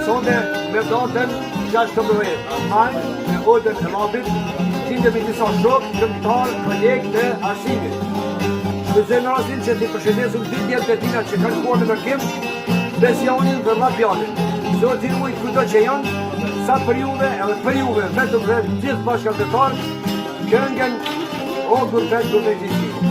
sonde me datën 16 maj me Odën e Mapit, gjendemi disa shokë, këngëtar, kolegë të arsimit. Shpëzojmë rastin që t'i përshëndesim dy djemtë e tina që kanë shkuar në mërkim, Besjanin dhe Lapjanin. Zoti ruaj kudo që janë, sa për juve edhe për juve, vetëm dhe gjithë bashkëpunëtar, këngën O Gurbet Gurbet i Shqipërisë.